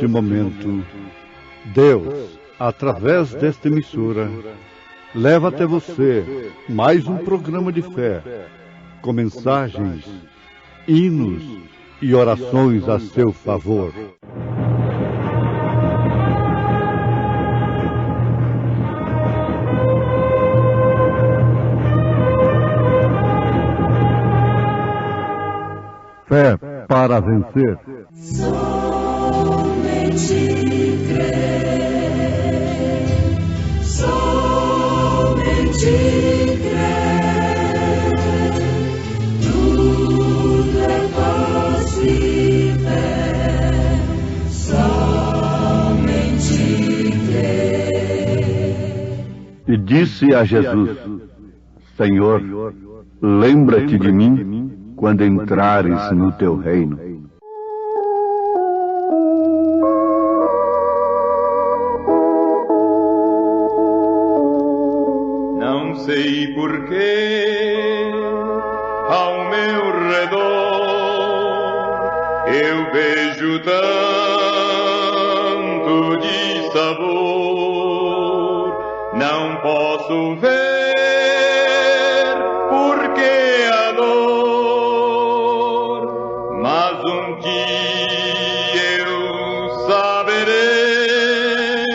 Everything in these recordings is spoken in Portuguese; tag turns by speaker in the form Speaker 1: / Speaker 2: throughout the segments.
Speaker 1: neste momento, Deus, através desta emissora, leva até você mais um programa de fé, com mensagens, hinos e orações a seu favor. Fé para vencer.
Speaker 2: Somente crer, somente crer, tudo é fácil e fé, somente crer.
Speaker 1: E disse a Jesus: Senhor, lembra-te de mim quando entrares no teu reino.
Speaker 3: Não sei porquê, ao meu redor, eu vejo tanto de sabor, não posso ver porque a dor, mas um dia eu saberei,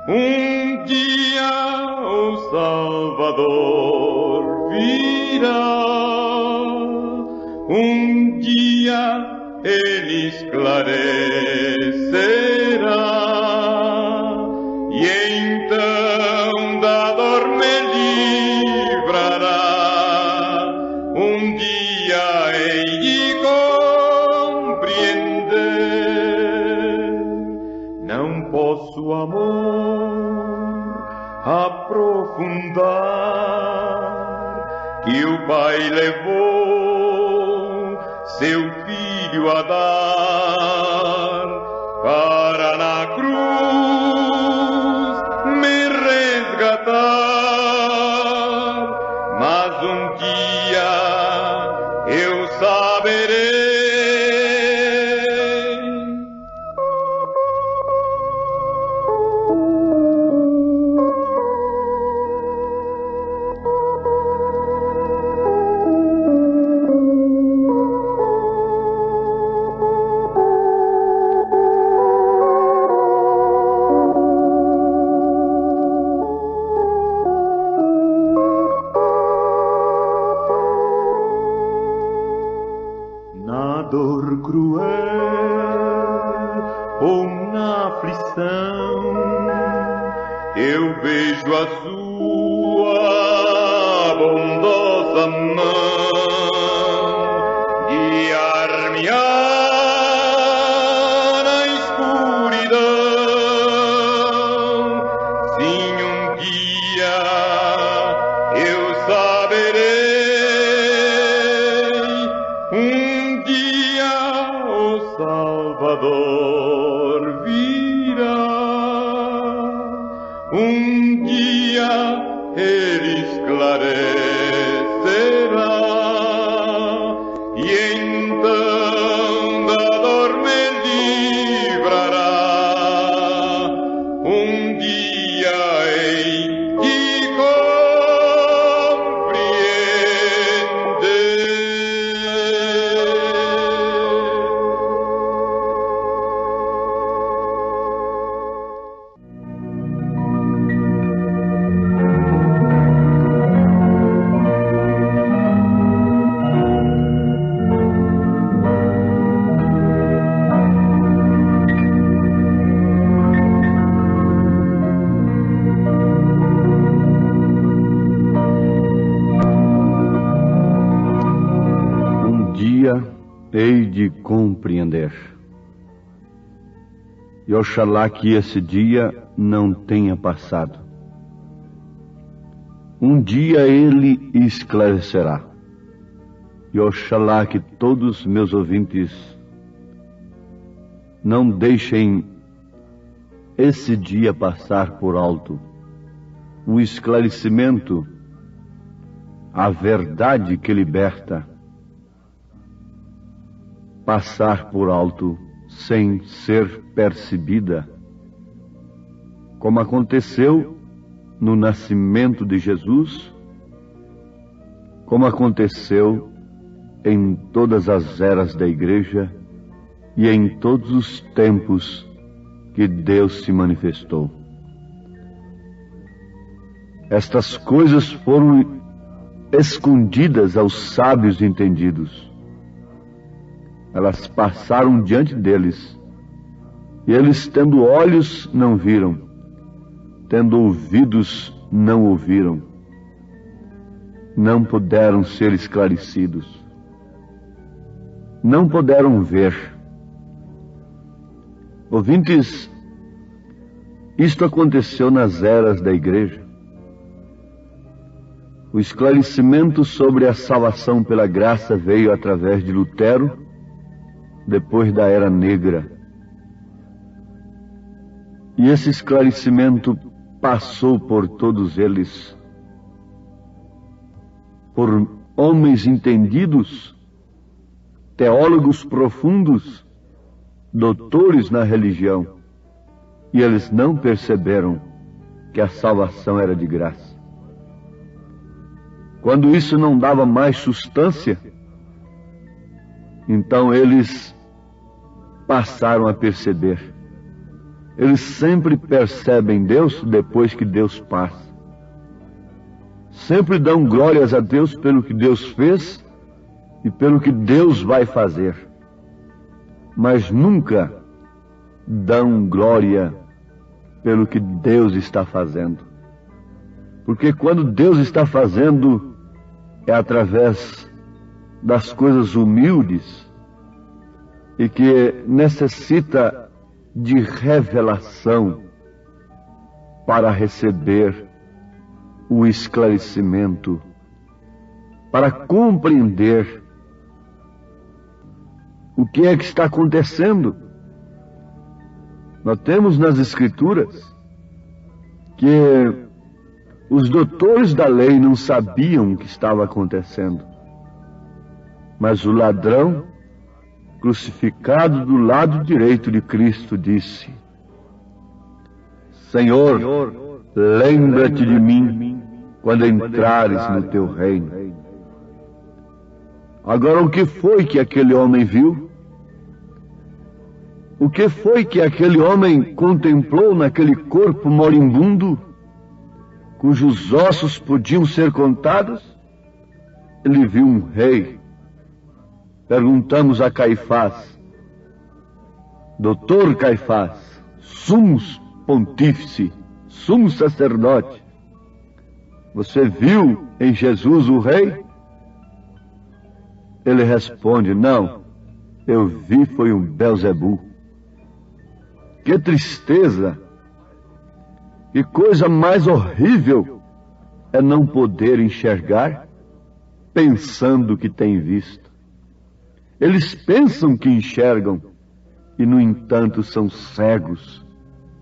Speaker 3: um dia o Salvador virá, um dia ele esclarecerá, e então da dor me livrará, um dia hei de compreender. Não posso, amor, aprofundar, que o Pai levou seu Filho a dar, para na cruz me resgatar, mas um dia eu saberei. Na dor cruel ou na aflição, eu vejo a sua bondosa mão guiar-me na escuridão. Sim, um dia eu saberei, um dia o Salvador virá, um dia ele esclarecerá, e então da dor me livrará, um dia hei de
Speaker 1: hei de compreender. E oxalá que esse dia não tenha passado. Um dia ele esclarecerá. E oxalá que todos meus ouvintes não deixem esse dia passar por alto. O esclarecimento, a verdade que liberta, passar por alto
Speaker 4: sem ser percebida, como aconteceu no nascimento de Jesus, como aconteceu em todas as eras da Igreja e em todos os tempos que Deus se manifestou. Estas coisas foram escondidas aos sábios entendidos. Elas passaram diante deles, e eles, tendo olhos, não viram, tendo ouvidos, não ouviram, não puderam ser esclarecidos, não puderam ver. Ouvintes, isto aconteceu nas eras da Igreja. O esclarecimento sobre a salvação pela graça veio através de Lutero, depois da Era Negra. E esse esclarecimento passou por todos eles, por homens entendidos, teólogos profundos, doutores na religião, e eles não perceberam que a salvação era de graça. Quando isso não dava mais substância, então eles passaram a perceber. Eles sempre percebem Deus depois que Deus passa. Sempre dão glórias a Deus pelo que Deus fez e pelo que Deus vai fazer. Mas nunca dão glória pelo que Deus está fazendo. Porque quando Deus está fazendo, é através das coisas humildes e que necessita de revelação para receber o esclarecimento, para compreender o que é que está acontecendo. Nós temos nas Escrituras que os doutores da lei não sabiam o que estava acontecendo, mas o ladrão crucificado do lado direito de Cristo disse: Senhor, lembra-te de mim quando entrares no teu reino. Agora, o que foi que aquele homem viu? O que foi que aquele homem contemplou naquele corpo moribundo, cujos ossos podiam ser contados? Ele viu um rei. Perguntamos a Caifás: Doutor Caifás, sumo pontífice, sumo sacerdote, você viu em Jesus o rei? Ele responde: não, eu vi foi um Belzebu. Que tristeza! Que coisa mais horrível é não poder enxergar pensando que tem visto. Eles pensam que enxergam e, no entanto, são cegos,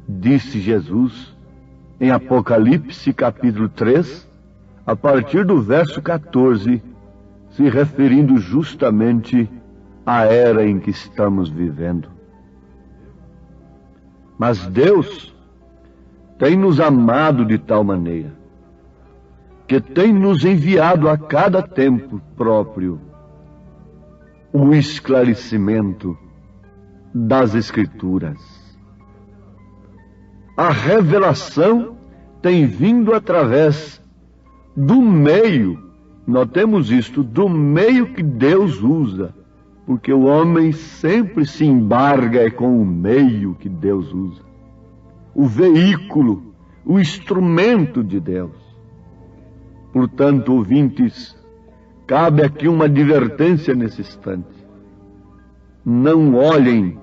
Speaker 4: disse Jesus em Apocalipse capítulo 3, a partir do verso 14, se referindo justamente à era em que estamos vivendo. Mas Deus tem nos amado de tal maneira que tem nos enviado a cada tempo próprio o esclarecimento das Escrituras. A revelação tem vindo através do meio, notemos isto, do meio que Deus usa, porque o homem sempre se embarga com o meio que Deus usa, o veículo, o instrumento de Deus. Portanto, ouvintes, cabe aqui uma advertência nesse instante. Não olhem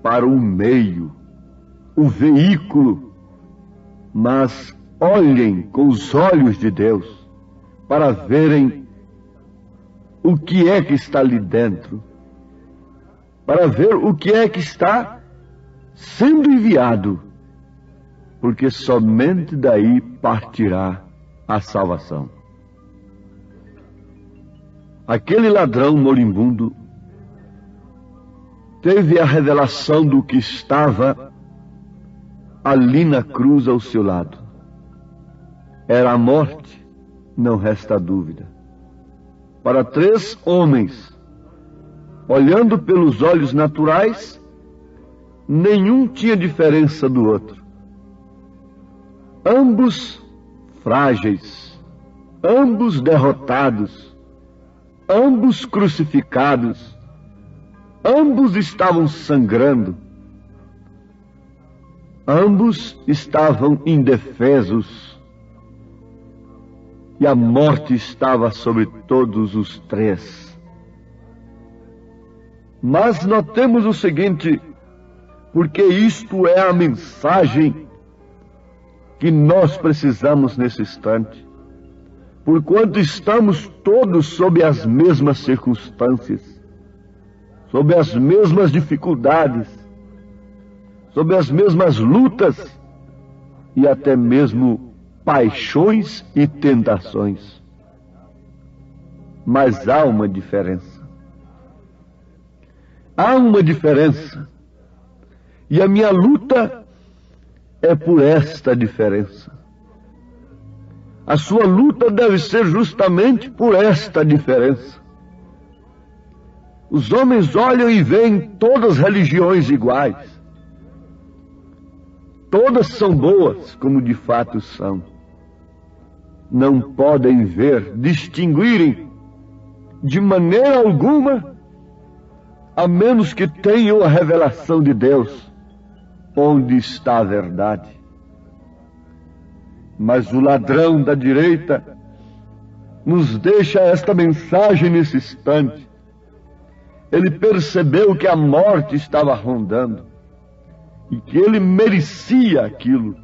Speaker 4: para o meio, o veículo, mas olhem com os olhos de Deus para verem o que é que está ali dentro, para ver o que é que está sendo enviado, porque somente daí partirá a salvação. Aquele ladrão moribundo teve a revelação do que estava ali na cruz ao seu lado. Era a morte, não resta dúvida. Para 3 homens, olhando pelos olhos naturais, nenhum tinha diferença do outro. Ambos frágeis, ambos derrotados, ambos crucificados, ambos estavam sangrando, ambos estavam indefesos, e a morte estava sobre todos os 3. Mas notemos o seguinte, porque isto é a mensagem que nós precisamos nesse instante. Porquanto estamos todos sob as mesmas circunstâncias, sob as mesmas dificuldades, sob as mesmas lutas e até mesmo paixões e tentações. Mas há uma diferença. Há uma diferença. E a minha luta é por esta diferença. A sua luta deve ser justamente por esta diferença. Os homens olham e veem todas as religiões iguais. Todas são boas, como de fato são. Não podem ver, distinguirem de maneira alguma, a menos que tenham a revelação de Deus, onde está a verdade. Mas o ladrão da direita nos deixa esta mensagem nesse instante. Ele percebeu que a morte estava rondando e que ele merecia aquilo.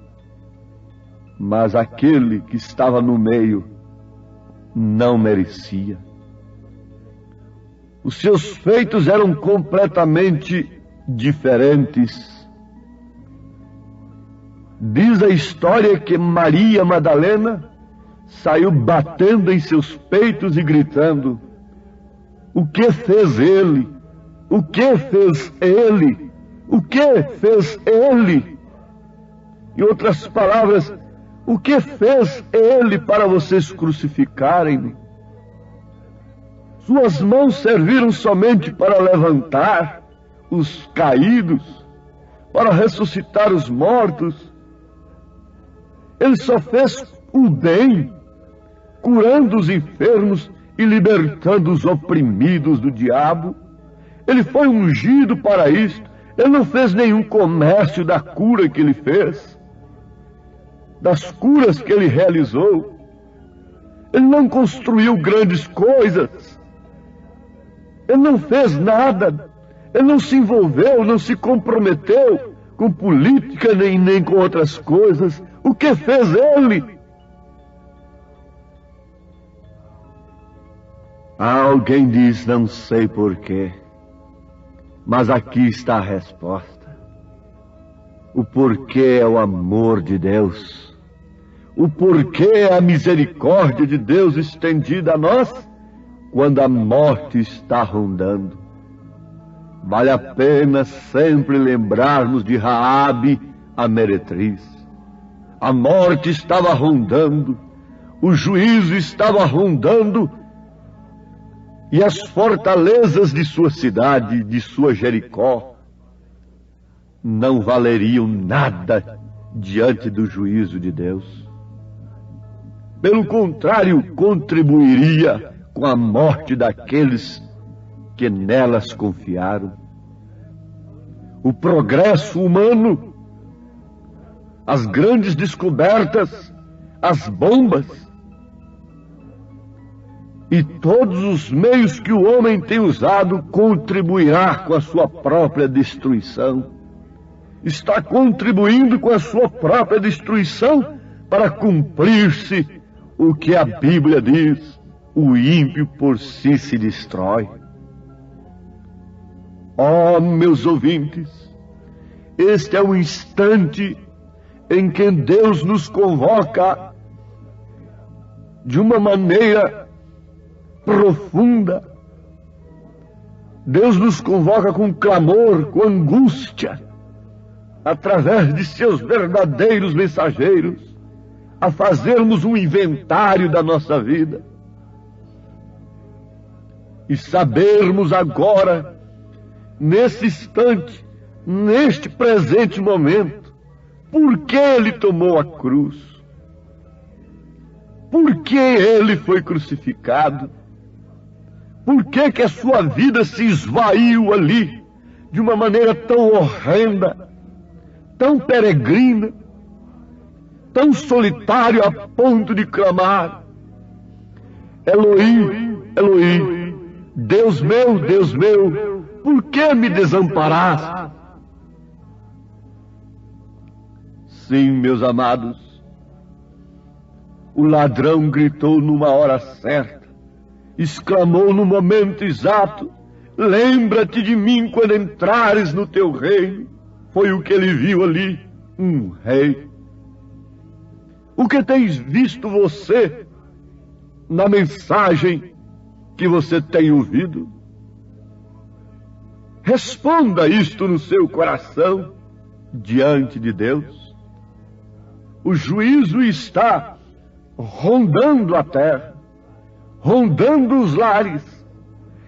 Speaker 4: Mas aquele que estava no meio não merecia. Os seus feitos eram completamente diferentes. Diz a história que Maria Madalena saiu batendo em seus peitos e gritando: o que fez ele? O que fez ele? O que fez ele? Em outras palavras, o que fez ele para vocês crucificarem-me? Suas mãos serviram somente para levantar os caídos, para ressuscitar os mortos. Ele só fez o bem, curando os enfermos e libertando os oprimidos do diabo. Ele foi ungido para isto. Ele não fez nenhum comércio da cura que ele fez, das curas que ele realizou. Ele não construiu grandes coisas. Ele não fez nada. Ele não se envolveu, não se comprometeu com política nem com outras coisas. O que fez ele? Alguém diz, não sei porquê, mas aqui está a resposta. O porquê é o amor de Deus. O porquê é a misericórdia de Deus estendida a nós quando a morte está rondando. Vale a pena sempre lembrarmos de Raabe, a meretriz. A morte estava rondando, o juízo estava rondando, e as fortalezas de sua cidade, de sua Jericó, não valeriam nada diante do juízo de Deus. Pelo contrário, contribuiria com a morte daqueles que nelas confiaram. O progresso humano, as grandes descobertas, as bombas e todos os meios que o homem tem usado contribuirá com a sua própria destruição. Está contribuindo com a sua própria destruição para cumprir-se o que a Bíblia diz: o ímpio por si se destrói. Oh, meus ouvintes, este é o instante em que Deus nos convoca de uma maneira profunda Deus nos convoca com clamor, com angústia, através de seus verdadeiros mensageiros, a fazermos um inventário da nossa vida e sabermos agora, nesse instante, neste presente momento, por que Ele tomou a cruz, por que Ele foi crucificado, por que que a sua vida se esvaiu ali de uma maneira tão horrenda, tão peregrina, tão solitário a ponto de clamar: Elohim, Elohim, Deus meu, por que me desamparaste? Sim, meus amados, o ladrão gritou numa hora certa, exclamou no momento exato: lembra-te de mim quando entrares no teu reino. Foi o que ele viu ali, um rei. O que tens visto você na mensagem que você tem ouvido? Responda isto no seu coração diante de Deus. O juízo está rondando a terra, rondando os lares,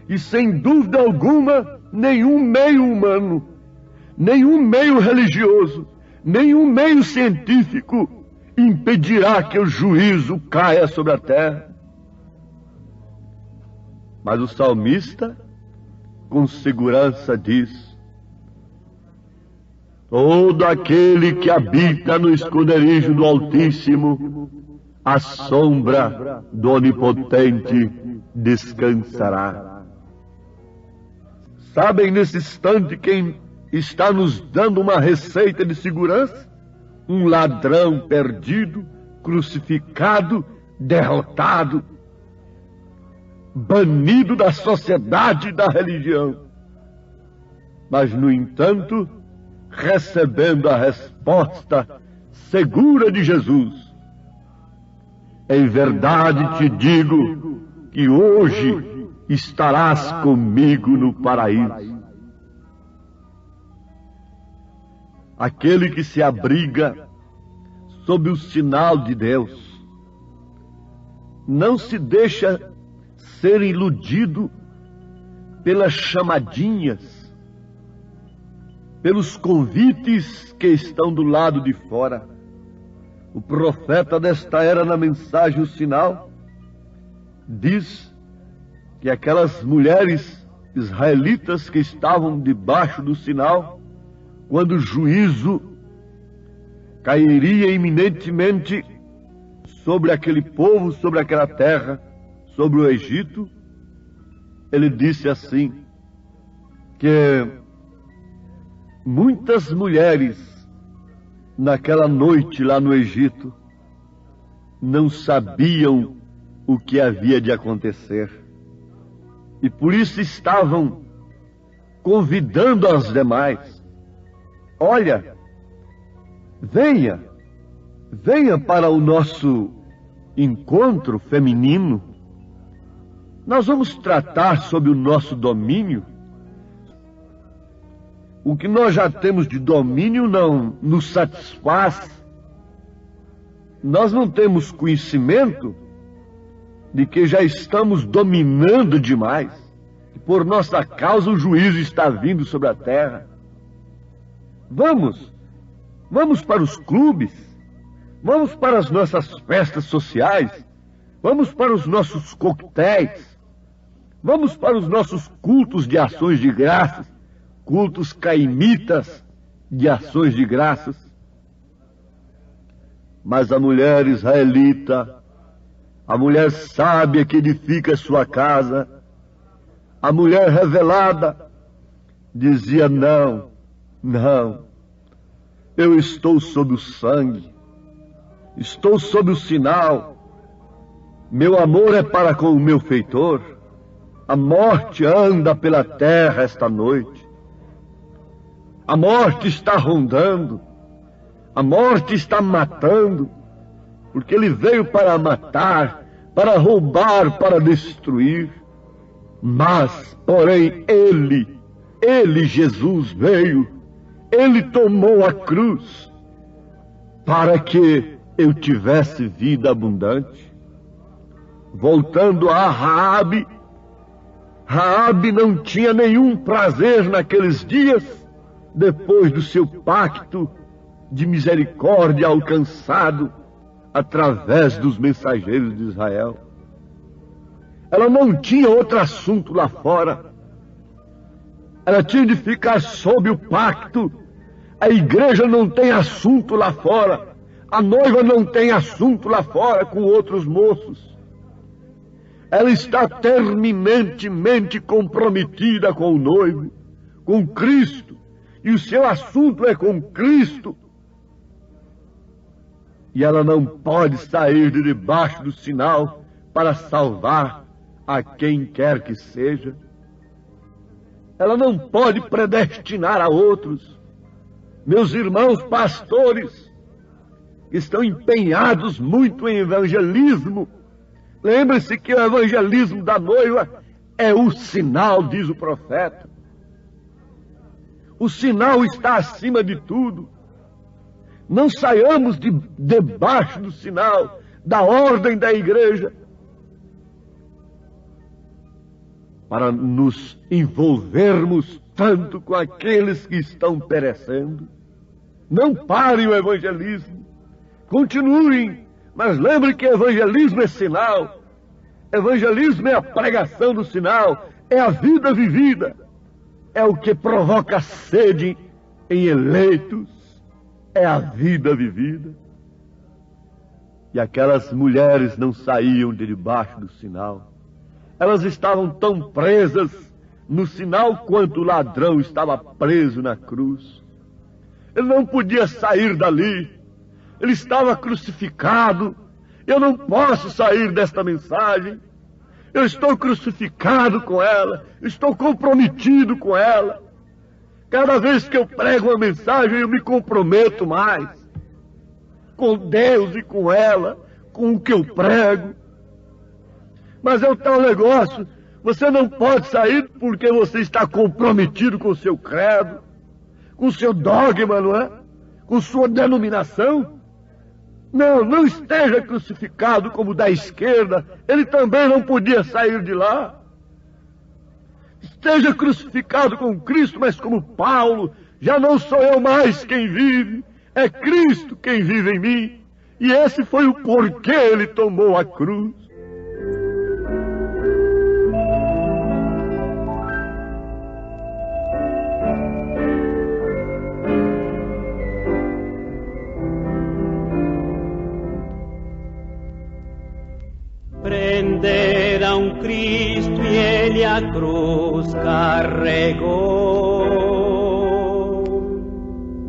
Speaker 4: e sem dúvida alguma, nenhum meio humano, nenhum meio religioso, nenhum meio científico impedirá que o juízo caia sobre a terra. Mas o salmista, com segurança, diz: todo aquele que habita no esconderijo do Altíssimo, à sombra do Onipotente descansará. Sabem nesse instante quem está nos dando uma receita de segurança? Um ladrão perdido, crucificado, derrotado, banido da sociedade e da religião. Mas, no entanto, recebendo a resposta segura de Jesus: em verdade te digo que hoje estarás comigo no paraíso. Aquele que se abriga sob o sinal de Deus não se deixa ser iludido pelas chamadinhas, pelos convites que estão do lado de fora. O profeta desta era, na mensagem O Sinal, diz que aquelas mulheres israelitas que estavam debaixo do sinal, quando o juízo cairia iminentemente sobre aquele povo, sobre aquela terra, sobre o Egito, ele disse assim, que muitas mulheres naquela noite lá no Egito não sabiam o que havia de acontecer, e por isso estavam convidando as demais: olha, venha para o nosso encontro feminino, nós vamos tratar sobre o nosso domínio. O que nós já temos de domínio não nos satisfaz. Nós não temos conhecimento de que já estamos dominando demais, e por nossa causa o juízo está vindo sobre a terra. Vamos para os clubes, vamos para as nossas festas sociais, vamos para os nossos coquetéis, vamos para os nossos cultos de ações de graças, cultos caimitas de ações de graças. Mas a mulher israelita, a mulher sábia que edifica sua casa, a mulher revelada, dizia: não, eu estou sob o sangue, estou sob o sinal, meu amor é para com o meu feitor, a morte anda pela terra esta noite, a morte está rondando, a morte está matando, porque ele veio para matar, para roubar, para destruir. Mas, porém, Ele, Jesus, veio, Ele tomou a cruz para que eu tivesse vida abundante. Voltando a Raabe não tinha nenhum prazer naqueles dias, depois do seu pacto de misericórdia alcançado através dos mensageiros de Israel. Ela não tinha outro assunto lá fora. Ela tinha de ficar sob o pacto. A igreja não tem assunto lá fora. A noiva não tem assunto lá fora com outros moços. Ela está terminantemente comprometida com o noivo, com Cristo, e o seu assunto é com Cristo. E ela não pode sair de debaixo do sinal para salvar a quem quer que seja. Ela não pode predestinar a outros. Meus irmãos pastores estão empenhados muito em evangelismo. Lembre-se que o evangelismo da noiva é o sinal, diz o profeta. O sinal está acima de tudo. Não saiamos debaixo do sinal, da ordem da igreja, para nos envolvermos tanto com aqueles que estão perecendo. Não parem o evangelismo, continuem, mas lembre que evangelismo é sinal, evangelismo é a pregação do sinal, é a vida vivida, é o que provoca sede em eleitos, é a vida vivida. E aquelas mulheres não saíam de debaixo do sinal. Elas estavam tão presas no sinal quanto o ladrão estava preso na cruz. Ele não podia sair dali. Ele estava crucificado. Eu não posso sair desta mensagem. Eu estou crucificado com ela. Estou comprometido com ela. Cada vez que eu prego uma mensagem, eu me comprometo mais com Deus e com ela, com o que eu prego. Mas é o tal negócio, você não pode sair porque você está comprometido com o seu credo, com o seu dogma, não é? Com sua denominação. Não esteja crucificado como da esquerda, ele também não podia sair de lá. Esteja crucificado com Cristo, mas como Paulo, já não sou eu mais quem vive, é Cristo quem vive em mim. E esse foi o porquê ele tomou a cruz.
Speaker 5: Prenderam Cristo e ele a cruz carregou.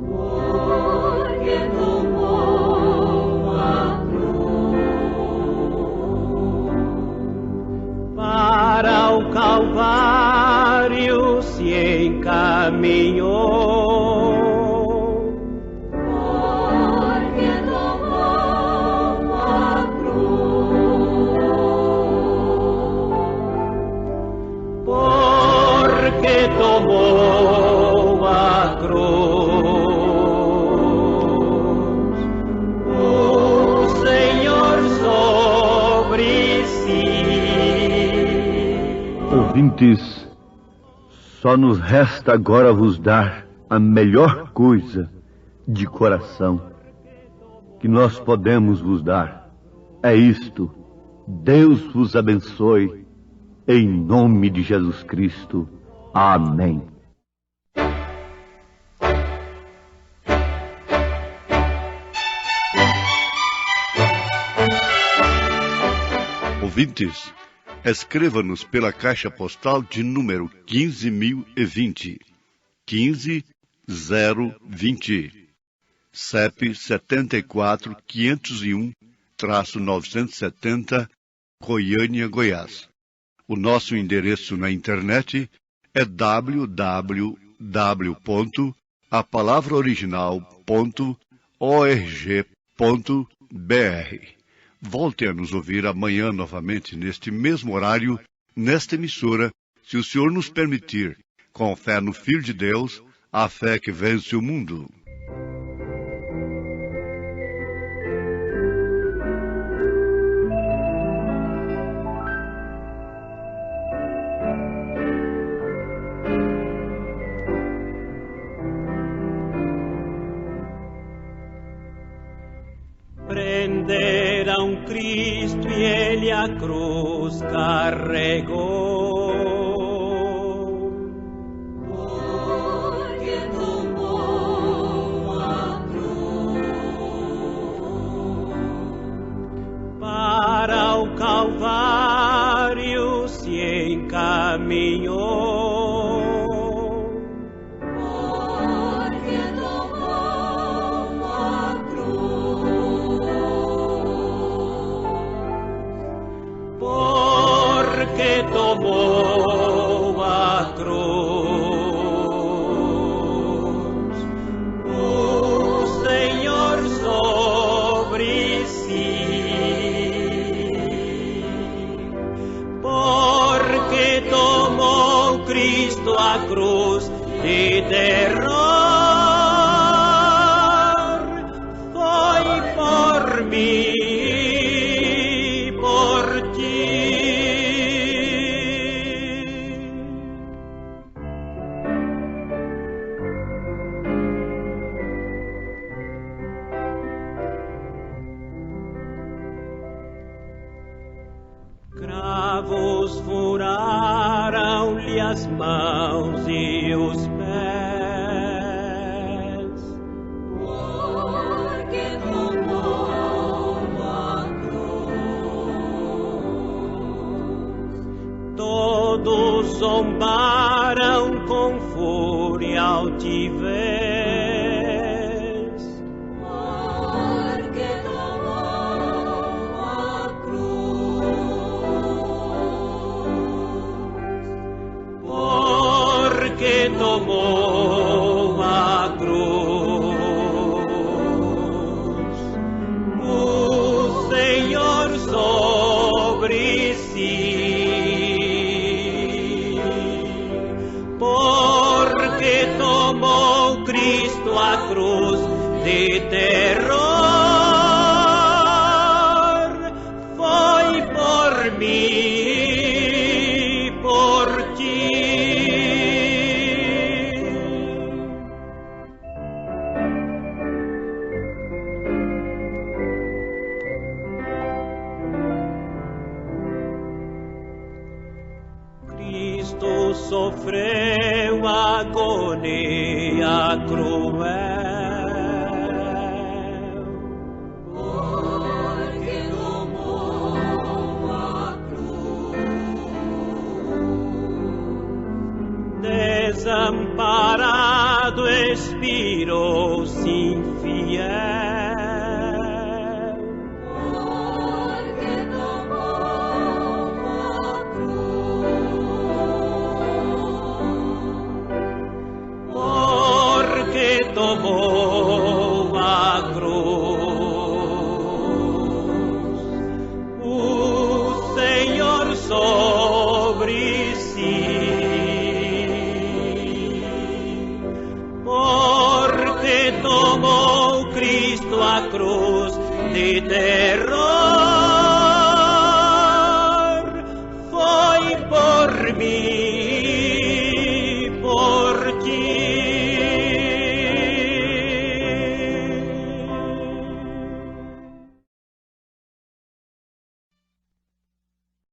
Speaker 2: Porque tomou a cruz.
Speaker 5: Para o Calvário se encaminhou. Tomou a cruz, o Senhor sobre si.
Speaker 4: Ouvintes, só nos resta agora vos dar a melhor coisa de coração que nós podemos vos dar. É isto: Deus vos abençoe, em nome de Jesus Cristo. Amém.
Speaker 1: Ouvintes, escreva-nos pela caixa postal de número 15.020, 15020, CEP 74.501-970, Goiânia, Goiás. O nosso endereço na internet é www.apalavraoriginal.org.br. Volte a nos ouvir amanhã novamente neste mesmo horário, nesta emissora, se o Senhor nos permitir, com fé no Filho de Deus, a fé que vence o mundo.
Speaker 5: Prenderam Cristo e ele a cruz carregou.
Speaker 2: Porque tomou a cruz.
Speaker 5: Para o Calvário se encaminhou.
Speaker 2: Porque tomou a cruz.
Speaker 5: O Senhor sobre si. Porque tomou Cristo a cruz de terror. Foi por mim. Cravos furaram-lhe as mãos e os pés.
Speaker 2: Porque tomou a cruz.
Speaker 5: Todos zombaram com fúria altivez. Que tomou a cruz, o Senhor sobre si. Porque tomou Cristo a cruz de terror, foi por mim, por ti. Cristo sofreu agonia cruel.
Speaker 2: Porque tomou a cruz.
Speaker 5: Desamparado expirou-se infiel. Tomou a cruz, o Senhor sobre si. Porque tomou Cristo a cruz de terror.